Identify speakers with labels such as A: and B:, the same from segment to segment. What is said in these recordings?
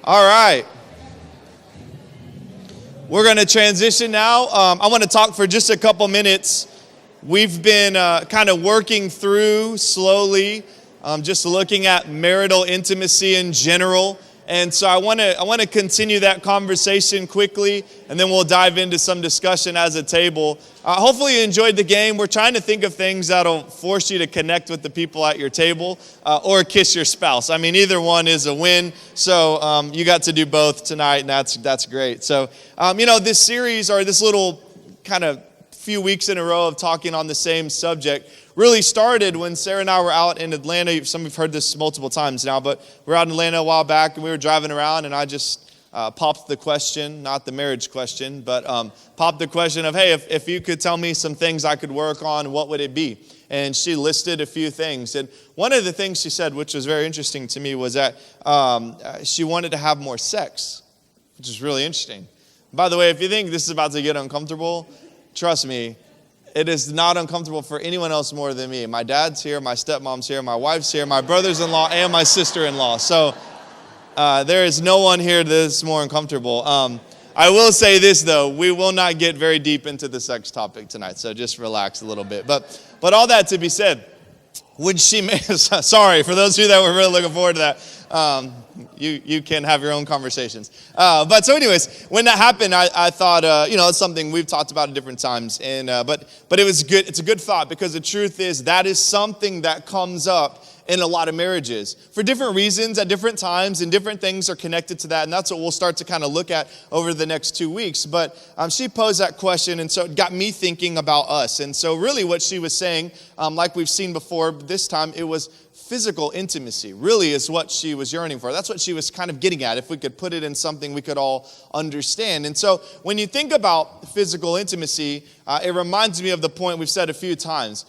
A: All right. We're going to transition now. I want to talk for just a couple minutes. We've been kind of working through slowly, just looking at marital intimacy in general. And so I want to continue that conversation quickly, and then we'll dive into some discussion as a table. Hopefully you enjoyed the game. We're trying to think of things that'll force you to connect with the people at your table or kiss your spouse. I mean, either one is a win. So you got to do both tonight, and that's great. So, this series, or this little kind of few weeks in a row of talking on the same subject, really started when Sarah and I were out in Atlanta. Some of you have heard this multiple times now, but we were out in Atlanta a while back, and we were driving around, and I just popped the question, not the marriage question, but popped the question of, hey, if you could tell me some things I could work on, what would it be? And she listed a few things. And one of the things she said, which was very interesting to me, was that she wanted to have more sex, which is really interesting. By the way, if you think this is about to get uncomfortable, trust me, it is not uncomfortable for anyone else more than me. My dad's here, my stepmom's here, my wife's here, my brothers-in-law, and my sister-in-law. So there is no one here that's more uncomfortable. I will say this, though. We will not get very deep into the sex topic tonight, so just relax a little bit. But all that to be said, when she made, sorry, for those of you that were really looking forward to that, you can have your own conversations. But so anyways, when that happened, I thought, it's something we've talked about at different times. And but it was good. It's a good thought, because the truth is that is something that comes up in a lot of marriages for different reasons at different times, and different things are connected to that. And that's what we'll start to kind of look at over the next 2 weeks. But she posed that question, and so it got me thinking about us. And so really what she was saying, like we've seen before, this time it was physical intimacy really is what she was yearning for. That's what she was kind of getting at, if we could put it in something we could all understand. And so when you think about physical intimacy, it reminds me of the point we've said a few times.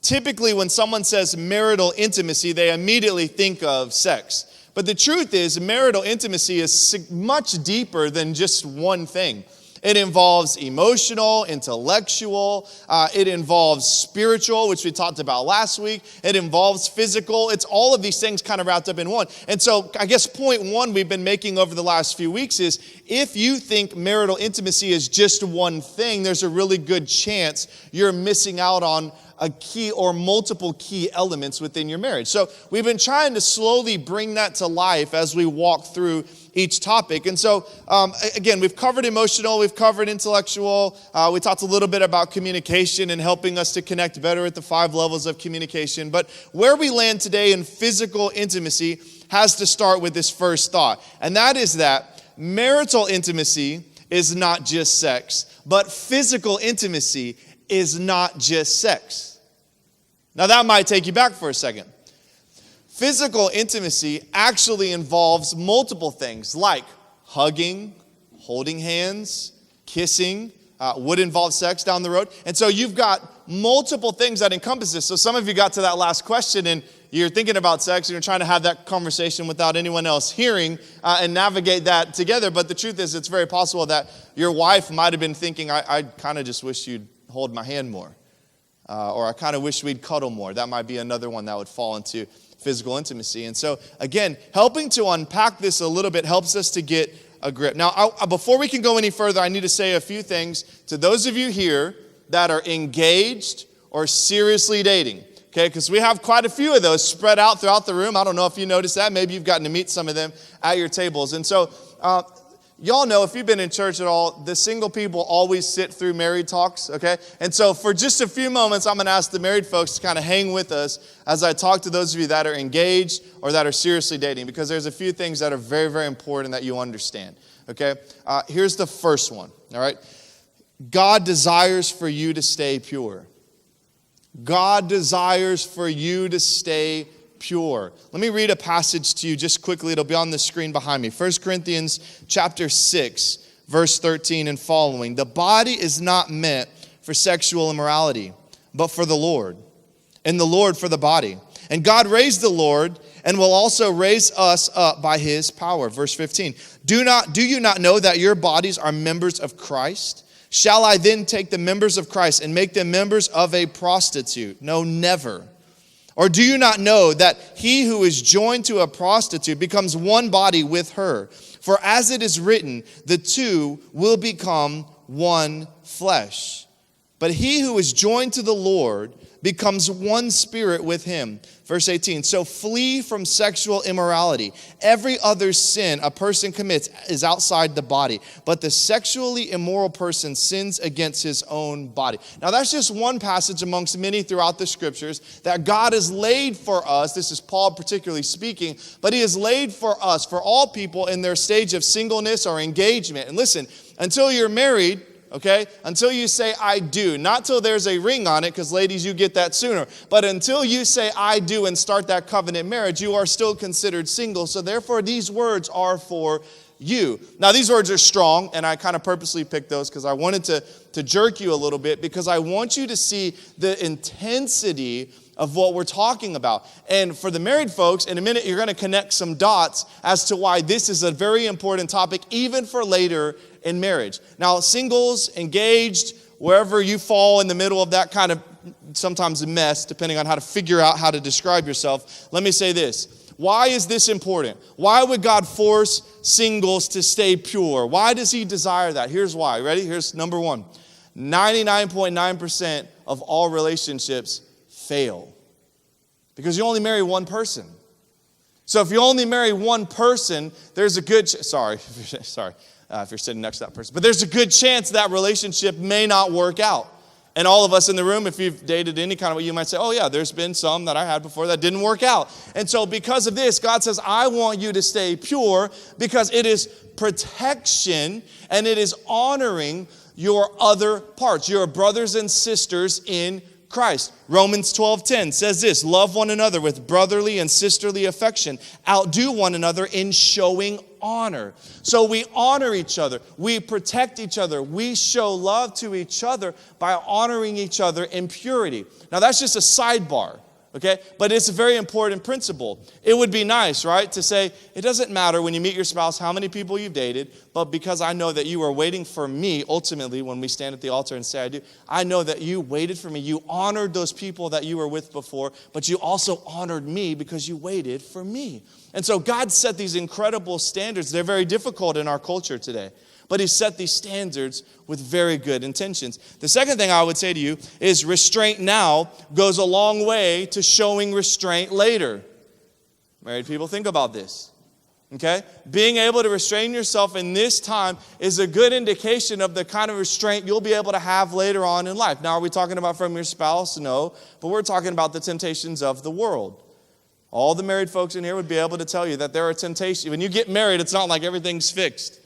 A: Typically, when someone says marital intimacy, they immediately think of sex. But the truth is, marital intimacy is much deeper than just one thing. It involves emotional, intellectual, it involves spiritual, which we talked about last week. It involves physical. It's all of these things kind of wrapped up in one. And so I guess point one we've been making over the last few weeks is, if you think marital intimacy is just one thing, there's a really good chance you're missing out on a key or multiple key elements within your marriage. So we've been trying to slowly bring that to life as we walk through each topic. And so, again, we've covered emotional, we've covered intellectual. We talked a little bit about communication and helping us to connect better at the 5 levels of communication. But where we land today in physical intimacy has to start with this first thought. And that is that marital intimacy is not just sex, but physical intimacy is not just sex. Now that might take you back for a second. Physical intimacy actually involves multiple things, like hugging, holding hands, kissing, would involve sex down the road. And so you've got multiple things that encompass this. So some of you got to that last question and you're thinking about sex and you're trying to have that conversation without anyone else hearing and navigate that together. But the truth is, it's very possible that your wife might have been thinking, I kind of just wish you'd hold my hand more. Or I kind of wish we'd cuddle more. That might be another one that would fall into physical intimacy. And so, again, helping to unpack this a little bit helps us to get a grip. Now, before we can go any further, I need to say a few things to those of you here that are engaged or seriously dating. Okay, because we have quite a few of those spread out throughout the room. I don't know if you noticed that. Maybe you've gotten to meet some of them at your tables. And so, y'all know, if you've been in church at all, the single people always sit through married talks, okay? And so for just a few moments, I'm going to ask the married folks to kind of hang with us as I talk to those of you that are engaged or that are seriously dating, because there's a few things that are very, very important that you understand, okay? Here's the first one, all right? God desires for you to stay pure. God desires for you to stay pure. Let me read a passage to you just quickly. It'll be on the screen behind me. 1 Corinthians chapter 6, verse 13 and following. The body is not meant for sexual immorality, but for the Lord, and the Lord for the body. And God raised the Lord and will also raise us up by his power. Verse 15. Do you not know that your bodies are members of Christ? Shall I then take the members of Christ and make them members of a prostitute? No, never. Or do you not know that he who is joined to a prostitute becomes one body with her? For as it is written, the two will become one flesh. But he who is joined to the Lord becomes one spirit with him. Verse 18, so flee from sexual immorality. Every other sin a person commits is outside the body, but the sexually immoral person sins against his own body. Now that's just one passage amongst many throughout the scriptures that God has laid for us. This is Paul particularly speaking, but he has laid for us, for all people in their stage of singleness or engagement. And listen, until you're married, okay, until you say, I do, not till there's a ring on it, because ladies, you get that sooner. But until you say, I do, and start that covenant marriage, you are still considered single. So therefore, these words are for you. Now, these words are strong, and I kind of purposely picked those because I wanted to jerk you a little bit, because I want you to see the intensity of what we're talking about. And for the married folks, in a minute, you're going to connect some dots as to why this is a very important topic, even for later in marriage. Now, singles, engaged, wherever you fall in the middle of that kind of sometimes a mess, depending on how to figure out how to describe yourself, let me say this. Why is this important? Why would God force singles to stay pure? Why does he desire that? Here's why. Ready? Here's number one. 99.9% of all relationships fail because you only marry one person. So if you only marry one person, there's a good if you're sitting next to that person, but there's a good chance that relationship may not work out. And all of us in the room, if you've dated any kind of way, you might say, oh yeah, there's been some that I had before that didn't work out. And so because of this, God says, I want you to stay pure because it is protection and it is honoring your other parts, your brothers and sisters in Christ. Romans 12:10 says this, love one another with brotherly and sisterly affection. Outdo one another in showing honor. So we honor each other. We protect each other. We show love to each other by honoring each other in purity. Now that's just a sidebar. Okay, but it's a very important principle. It would be nice, right, to say, it doesn't matter when you meet your spouse how many people you've dated, but because I know that you are waiting for me, ultimately, when we stand at the altar and say, I do, I know that you waited for me. You honored those people that you were with before, but you also honored me because you waited for me. And so God set these incredible standards. They're very difficult in our culture today. But he set these standards with very good intentions. The second thing I would say to you is restraint now goes a long way to showing restraint later. Married people, think about this. Okay? Being able to restrain yourself in this time is a good indication of the kind of restraint you'll be able to have later on in life. Now, are we talking about from your spouse? No. But we're talking about the temptations of the world. All the married folks in here would be able to tell you that there are temptations. When you get married, it's not like everything's fixed.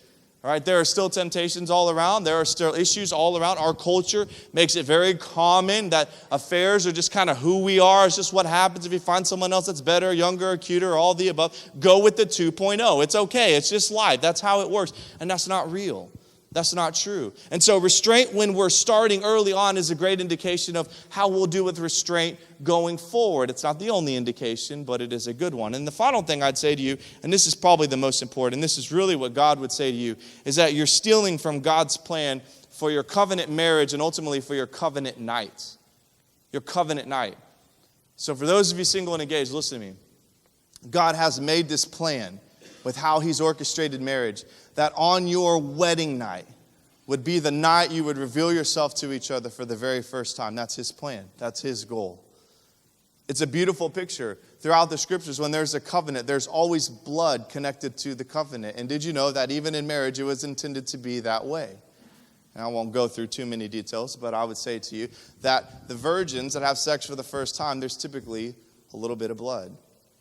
A: All right, there are still temptations all around. There are still issues all around. Our culture makes it very common that affairs are just kind of who we are. It's just what happens if you find someone else that's better, younger, or cuter, or all the above. Go with the 2.0. It's okay. It's just life. That's how it works. And that's not real. That's not true. And so restraint when we're starting early on is a great indication of how we'll do with restraint going forward. It's not the only indication, but it is a good one. And the final thing I'd say to you, and this is probably the most important, this is really what God would say to you, is that you're stealing from God's plan for your covenant marriage and ultimately for your covenant night. Your covenant night. So for those of you single and engaged, listen to me. God has made this plan with how he's orchestrated marriage, that on your wedding night would be the night you would reveal yourself to each other for the very first time. That's his plan. That's his goal. It's a beautiful picture. Throughout the scriptures, when there's a covenant, there's always blood connected to the covenant. And did you know that even in marriage, it was intended to be that way? And I won't go through too many details, but I would say to you that the virgins that have sex for the first time, there's typically a little bit of blood.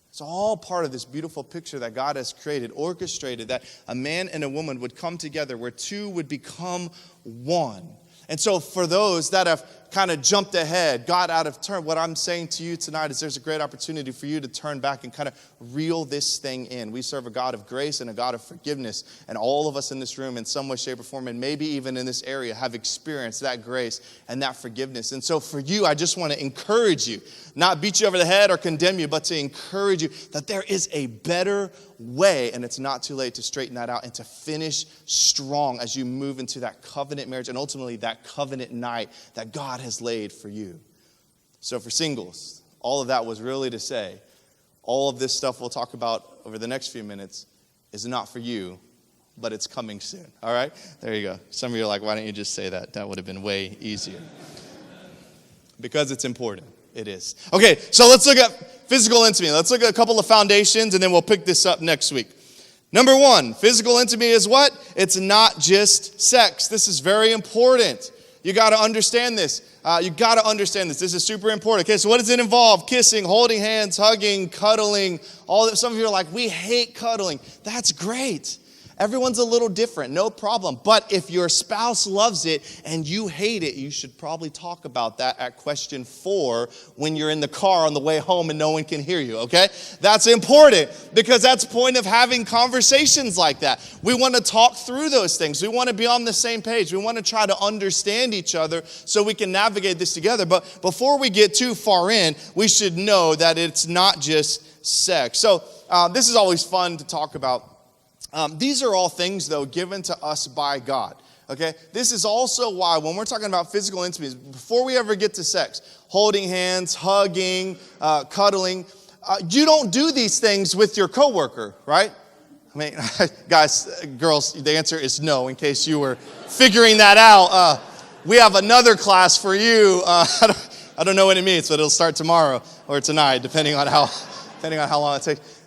A: It's all part of this beautiful picture that God has created, orchestrated, that a man and a woman would come together where two would become one. And so for those that have kind of jumped ahead, got out of turn, what I'm saying to you tonight is there's a great opportunity for you to turn back and kind of reel this thing in. We serve a God of grace and a God of forgiveness. And all of us in this room in some way, shape, or form, and maybe even in this area, have experienced that grace and that forgiveness. And so for you, I just want to encourage you, not beat you over the head or condemn you, but to encourage you that there is a better way, and it's not too late to straighten that out and to finish strong as you move into that covenant marriage and ultimately that covenant night that God has laid for you. So for singles, all of that was really to say, all of this stuff we'll talk about over the next few minutes is not for you, but it's coming soon. All right? There you go. Some of you are like, why don't you just say that? That would have been way easier. Because it's important. It is. Okay, so let's look at physical intimacy. Let's look at a couple of foundations, and then we'll pick this up next week. Number one, physical intimacy is what? It's not just sex. This is very important. You got to understand this. This is super important. Okay, so what does it involve? Kissing, holding hands, hugging, cuddling, all that. Some of you are like, we hate cuddling. That's great. Everyone's a little different, no problem. But if your spouse loves it and you hate it, you should probably talk about that at question 4 when you're in the car on the way home and no one can hear you, okay? That's important because that's the point of having conversations like that. We want to talk through those things. We want to be on the same page. We want to try to understand each other so we can navigate this together. But before we get too far in, we should know that it's not just sex. So this is always fun to talk about. These are all things, though, given to us by God, okay? This is also why when we're talking about physical intimacy, before we ever get to sex, holding hands, hugging, cuddling, you don't do these things with your coworker, right? I mean, guys, girls, the answer is no, in case you were figuring that out. We have another class for you. I don't know what it means, but it'll start tomorrow or tonight, depending on how long it takes.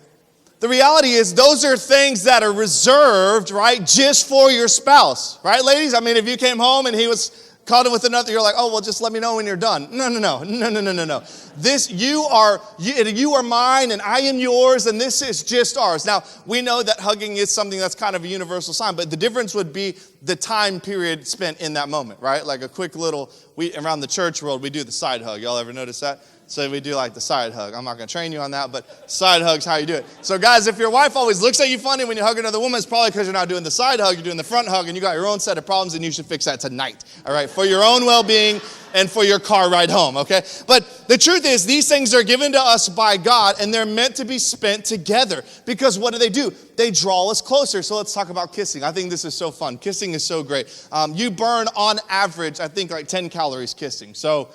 A: The reality is those are things that are reserved, right, just for your spouse, right, ladies? I mean, if you came home and he was cuddling with another, you're like, oh, well, just let me know when you're done. No. You are mine and I am yours and this is just ours. Now, we know that hugging is something that's kind of a universal sign, but the difference would be the time period spent in that moment, right? Like a quick little, around the church world, we do the side hug. Y'all ever notice that? So we do like the side hug. I'm not going to train you on that, but side hug's how you do it. So guys, if your wife always looks at you funny when you hug another woman, it's probably because you're not doing the side hug, you're doing the front hug, and you got your own set of problems, and you should fix that tonight, all right, for your own well-being and for your car ride home, okay? But the truth is, these things are given to us by God, and they're meant to be spent together. Because what do? They draw us closer. So let's talk about kissing. I think this is so fun. Kissing is so great. You burn, on average, I think like 10 calories kissing. So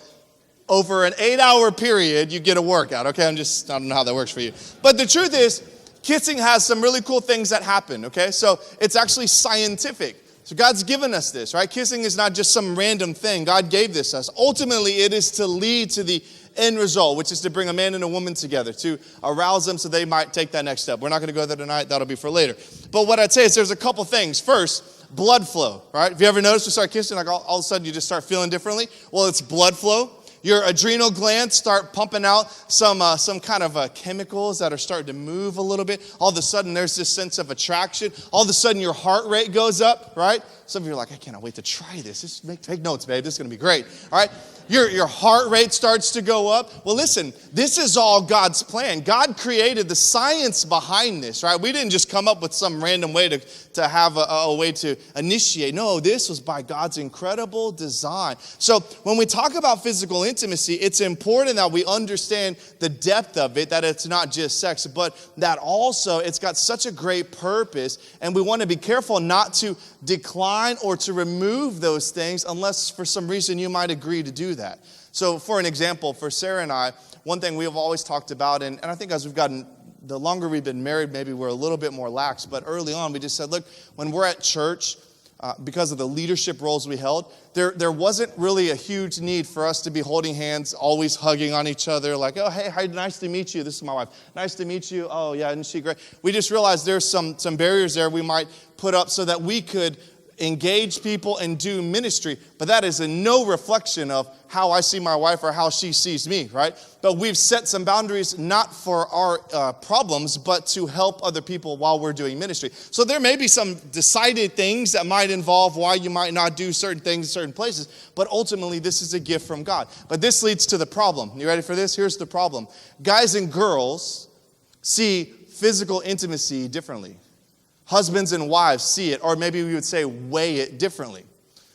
A: over an 8-hour period, you get a workout, okay? I don't know how that works for you. But the truth is, kissing has some really cool things that happen, okay? So it's actually scientific. So God's given us this, right? Kissing is not just some random thing. God gave this to us. Ultimately, it is to lead to the end result, which is to bring a man and a woman together, to arouse them so they might take that next step. We're not going to go there tonight. That'll be for later. But what I'd say is there's a couple things. First, blood flow, right? Have you ever noticed we start kissing, like all of a sudden you just start feeling differently? Well, it's blood flow. Your adrenal glands start pumping out some kind of chemicals that are starting to move a little bit. All of a sudden, there's this sense of attraction. All of a sudden, your heart rate goes up, right? Some of you are like, I cannot wait to try this. Just take notes, babe. This is going to be great, all right? Your heart rate starts to go up. Well, listen, this is all God's plan. God created the science behind this, right? We didn't just come up with some random way to have a way to initiate. No, this was by God's incredible design. So when we talk about physical intimacy, it's important that we understand the depth of it, that it's not just sex, but that also it's got such a great purpose, and we want to be careful not to decline or to remove those things unless for some reason you might agree to do that. So for an example, for Sarah and I, one thing we have always talked about, and I think as we've gotten, the longer we've been married, maybe we're a little bit more lax, but early on we just said, look, when we're at church, because of the leadership roles we held, there wasn't really a huge need for us to be holding hands, always hugging on each other, like, oh, hey, hi, nice to meet you. This is my wife. Nice to meet you. Oh, yeah, isn't she great? We just realized there's some barriers there we might put up so that we could engage people and do ministry, but that is in no reflection of how I see my wife or how she sees me, right? But we've set some boundaries not for our problems, but to help other people while we're doing ministry. So there may be some decided things that might involve why you might not do certain things in certain places, but ultimately this is a gift from God. But this leads to the problem. You ready for this? Here's the problem. Guys and girls see physical intimacy differently. Husbands and wives see it, or maybe we would say weigh it differently.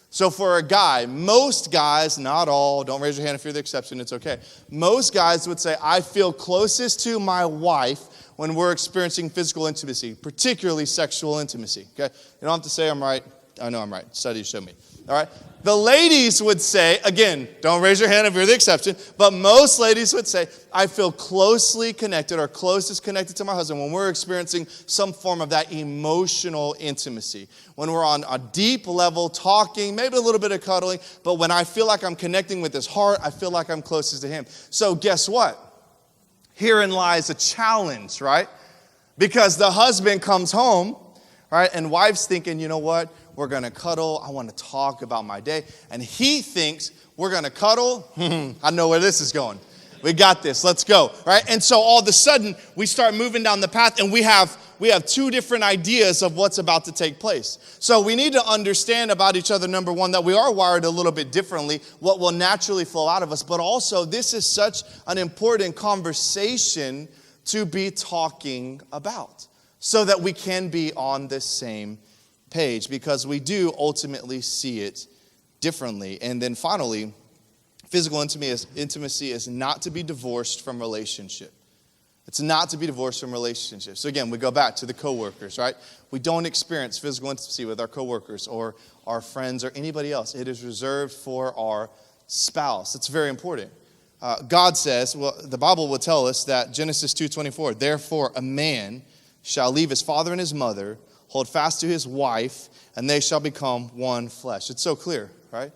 A: So for a guy, most guys, not all, don't raise your hand if you're the exception, it's okay. Most guys would say, I feel closest to my wife when we're experiencing physical intimacy, particularly sexual intimacy, okay? You don't have to say I'm right. I know I'm right. Studies show me. All right. The ladies would say, again, don't raise your hand if you're the exception, but most ladies would say, I feel closely connected or closest connected to my husband when we're experiencing some form of that emotional intimacy. When we're on a deep level talking, maybe a little bit of cuddling, but when I feel like I'm connecting with his heart, I feel like I'm closest to him. So guess what? Herein lies a challenge, right? Because the husband comes home, right, and wife's thinking, you know what? We're going to cuddle. I want to talk about my day. And he thinks we're going to cuddle. I know where this is going. We got this. Let's go. Right? And so all of a sudden, we start moving down the path, and we have two different ideas of what's about to take place. So we need to understand about each other, number one, that we are wired a little bit differently, what will naturally flow out of us. But also, this is such an important conversation to be talking about so that we can be on the same page, because we do ultimately see it differently. And then finally, physical intimacy is not to be divorced from relationship. It's not to be divorced from relationship. So again, we go back to the coworkers, right? We don't experience physical intimacy with our coworkers or our friends or anybody else. It is reserved for our spouse. It's very important. God says, well, the Bible will tell us that Genesis 2:24, therefore a man shall leave his father and his mother, hold fast to his wife, and they shall become one flesh. It's so clear, right?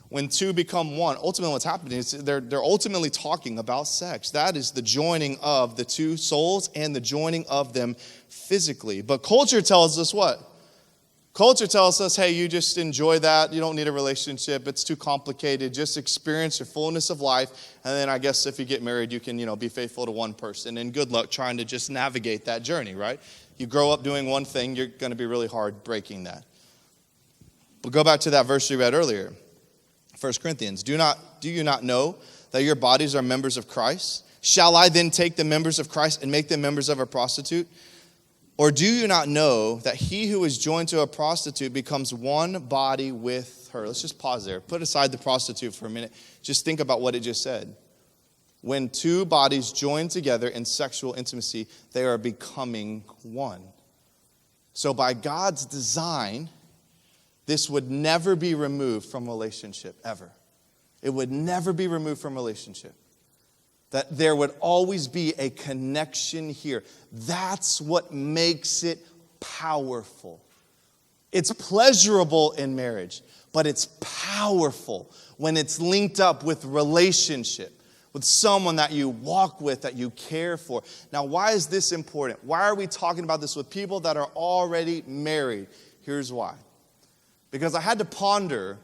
A: When two become one, ultimately what's happening is they're ultimately talking about sex. That is the joining of the two souls and the joining of them physically. But culture tells us what? Culture tells us, hey, you just enjoy that. You don't need a relationship. It's too complicated. Just experience your fullness of life. And then I guess if you get married, you can, be faithful to one person. And good luck trying to just navigate that journey, right? You grow up doing one thing, you're going to be really hard breaking that. We'll go back to that verse we read earlier. 1 Corinthians, do you not know that your bodies are members of Christ? Shall I then take the members of Christ and make them members of a prostitute? Or do you not know that he who is joined to a prostitute becomes one body with her? Let's just pause there. Put aside the prostitute for a minute. Just think about what it just said. When two bodies join together in sexual intimacy, they are becoming one. So by God's design, this would never be removed from relationship, ever. It would never be removed from relationship. That there would always be a connection here. That's what makes it powerful. It's pleasurable in marriage, but it's powerful when it's linked up with relationship, with someone that you walk with, that you care for. Now, why is this important? Why are we talking about this with people that are already married? Here's why. Because I had to ponder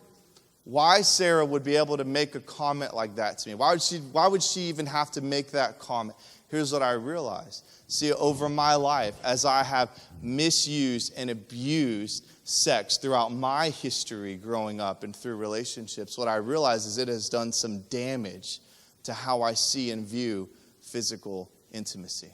A: why Sarah would be able to make a comment like that to me. Why would she even have to make that comment? Here's what I realized. See, over my life, as I have misused and abused sex throughout my history growing up and through relationships, what I realize is it has done some damage to how I see and view physical intimacy.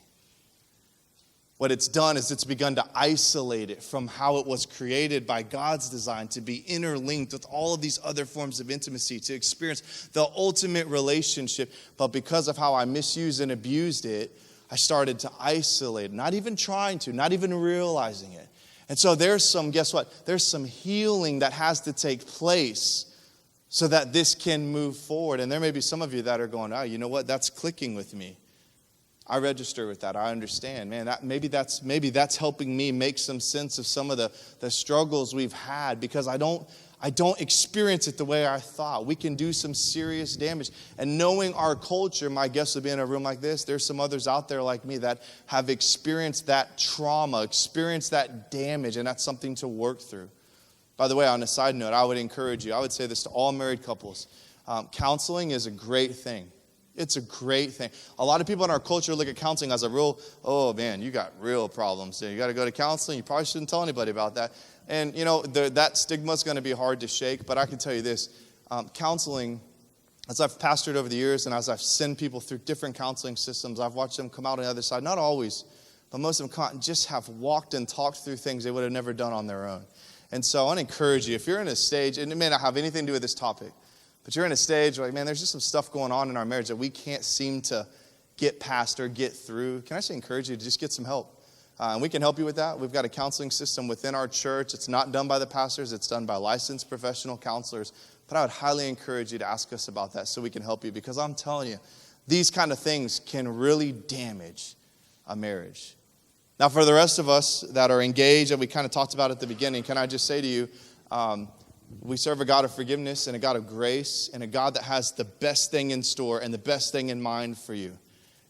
A: What it's done is it's begun to isolate it from how it was created by God's design to be interlinked with all of these other forms of intimacy, to experience the ultimate relationship. But because of how I misused and abused it, I started to isolate it, not even trying to, not even realizing it. And so guess what? There's some healing that has to take place so that this can move forward. And there may be some of you that are going, oh, you know what? That's clicking with me. I register with that. I understand. Man, maybe that's helping me make some sense of some of the struggles we've had, because I don't experience it the way I thought. We can do some serious damage. And knowing our culture, my guess would be in a room like this, there's some others out there like me that have experienced that trauma, experienced that damage, and that's something to work through. By the way, on a side note, I would encourage you, I would say this to all married couples. Counseling is a great thing. It's a great thing. A lot of people in our culture look at counseling as a real, oh man, you got real problems there. You got to go to counseling. You probably shouldn't tell anybody about that. And that stigma is going to be hard to shake. But I can tell you this, counseling, as I've pastored over the years and as I've sent people through different counseling systems, I've watched them come out on the other side. Not always, but most of them just have walked and talked through things they would have never done on their own. And so I want to encourage you, if you're in a stage, and it may not have anything to do with this topic, but you're in a stage where, man, there's just some stuff going on in our marriage that we can't seem to get past or get through. Can I just encourage you to just get some help? And we can help you with that. We've got a counseling system within our church. It's not done by the pastors. It's done by licensed professional counselors. But I would highly encourage you to ask us about that so we can help you. Because I'm telling you, these kind of things can really damage a marriage. Now, for the rest of us that are engaged, and we kind of talked about at the beginning, can I just say to you, we serve a God of forgiveness and a God of grace and a God that has the best thing in store and the best thing in mind for you.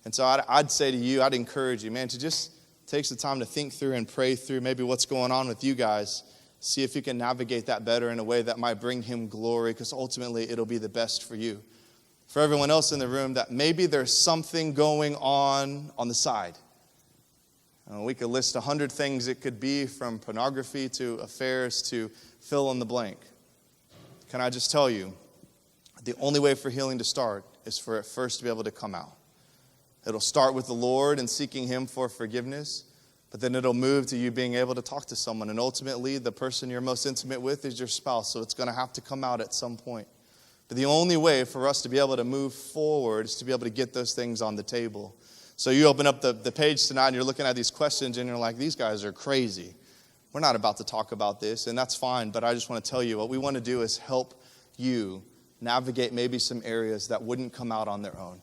A: And so I'd say to you, I'd encourage you, man, to just take some time to think through and pray through maybe what's going on with you guys. See if you can navigate that better in a way that might bring him glory, because ultimately it'll be the best for you. For everyone else in the room, that maybe there's something going on the side. We could list 100 things it could be, from pornography to affairs to fill in the blank. Can I just tell you, the only way for healing to start is for it first to be able to come out. It'll start with the Lord and seeking him for forgiveness, but then it'll move to you being able to talk to someone. And ultimately, the person you're most intimate with is your spouse, so it's going to have to come out at some point. But the only way for us to be able to move forward is to be able to get those things on the table. So you open up the page tonight and you're looking at these questions and you're like, these guys are crazy. We're not about to talk about this, and that's fine, but I just want to tell you what we want to do is help you navigate maybe some areas that wouldn't come out on their own,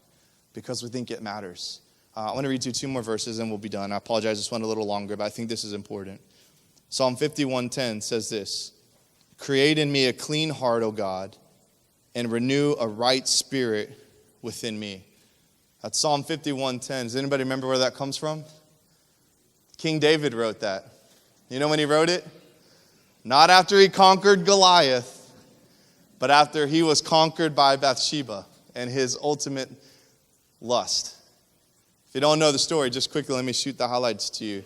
A: because we think it matters. I want to read you 2 more verses and we'll be done. I apologize, this went a little longer, but I think this is important. Psalm 51:10 says this: "Create in me a clean heart, O God, and renew a right spirit within me." That's Psalm 51:10. Does anybody remember where that comes from? King David wrote that. You know when he wrote it? Not after he conquered Goliath, but after he was conquered by Bathsheba and his ultimate lust. If you don't know the story, just quickly let me shoot the highlights to you.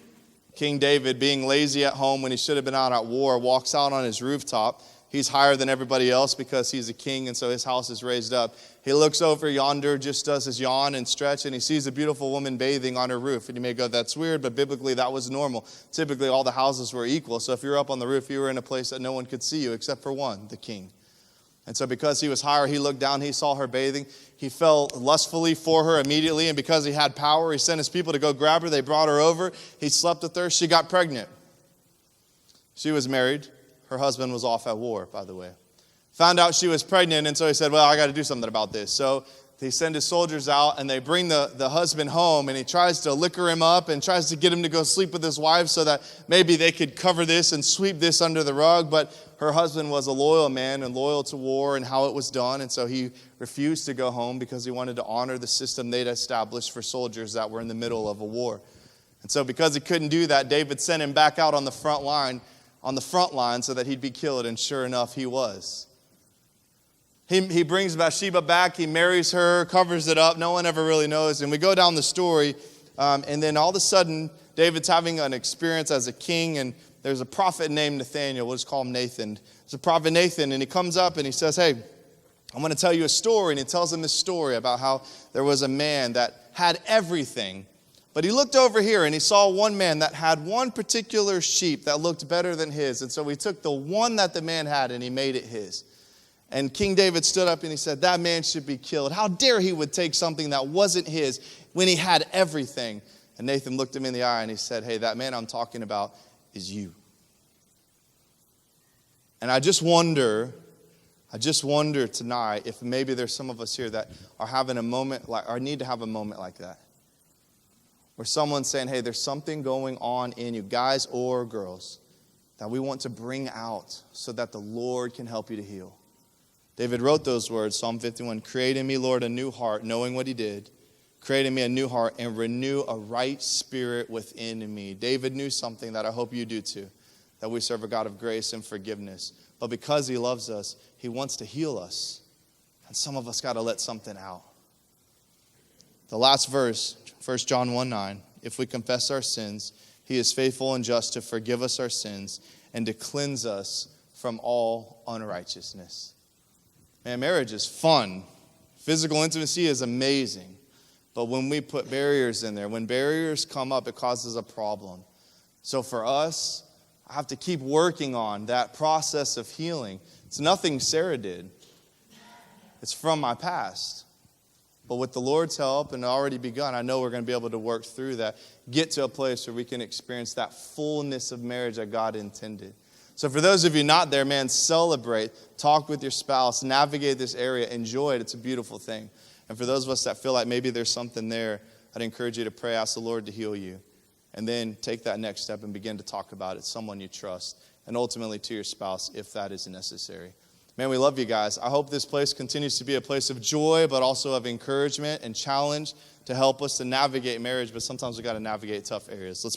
A: King David, being lazy at home when he should have been out at war, walks out on his rooftop. He's higher than everybody else because he's a king, and so his house is raised up. He looks over yonder, just does his yawn and stretch, and he sees a beautiful woman bathing on her roof. And you may go, that's weird, but biblically that was normal. Typically all the houses were equal, so if you were up on the roof, you were in a place that no one could see you except for one, the king. And so because he was higher, he looked down, he saw her bathing. He fell lustfully for her immediately, and because he had power, he sent his people to go grab her. They brought her over. He slept with her. She got pregnant. She was married. Her husband was off at war, by the way. Found out she was pregnant, and so he said, well, I got to do something about this. So they send his soldiers out, and they bring the husband home, and he tries to liquor him up and tries to get him to go sleep with his wife so that maybe they could cover this and sweep this under the rug. But her husband was a loyal man and loyal to war and how it was done, and so he refused to go home because he wanted to honor the system they'd established for soldiers that were in the middle of a war. And so because he couldn't do that, David sent him back out on the front line so that he'd be killed, and sure enough, he was. He brings Bathsheba back, he marries her, covers it up, no one ever really knows, and we go down the story, and then all of a sudden, David's having an experience as a king, and there's a prophet named Nathaniel, we'll just call him Nathan. There's a prophet Nathan, and he comes up and he says, hey, I'm going to tell you a story, and he tells him this story about how there was a man that had everything. But he looked over here and he saw one man that had one particular sheep that looked better than his. And so he took the one that the man had and he made it his. And King David stood up and he said, that man should be killed. How dare he would take something that wasn't his when he had everything? And Nathan looked him in the eye and he said, hey, that man I'm talking about is you. And I just wonder tonight if maybe there's some of us here that are having a moment like, or need to have a moment like that. Where someone's saying, hey, there's something going on in you, guys or girls, that we want to bring out so that the Lord can help you to heal. David wrote those words, Psalm 51, create in me, Lord, a new heart, knowing what he did. Create in me a new heart and renew a right spirit within me. David knew something that I hope you do too, that we serve a God of grace and forgiveness. But because he loves us, he wants to heal us. And some of us got to let something out. The last verse, 1 John 1:9, if we confess our sins, he is faithful and just to forgive us our sins and to cleanse us from all unrighteousness. Man, marriage is fun. Physical intimacy is amazing. But when we put barriers in there, when barriers come up, it causes a problem. So for us, I have to keep working on that process of healing. It's nothing Sarah did. It's from my past. But with the Lord's help and already begun, I know we're going to be able to work through that, get to a place where we can experience that fullness of marriage that God intended. So for those of you not there, man, celebrate, talk with your spouse, navigate this area, enjoy it. It's a beautiful thing. And for those of us that feel like maybe there's something there, I'd encourage you to pray, ask the Lord to heal you. And then take that next step and begin to talk about it, someone you trust, and ultimately to your spouse if that is necessary. Man, we love you guys. I hope this place continues to be a place of joy, but also of encouragement and challenge to help us to navigate marriage. But sometimes we got to navigate tough areas. Let's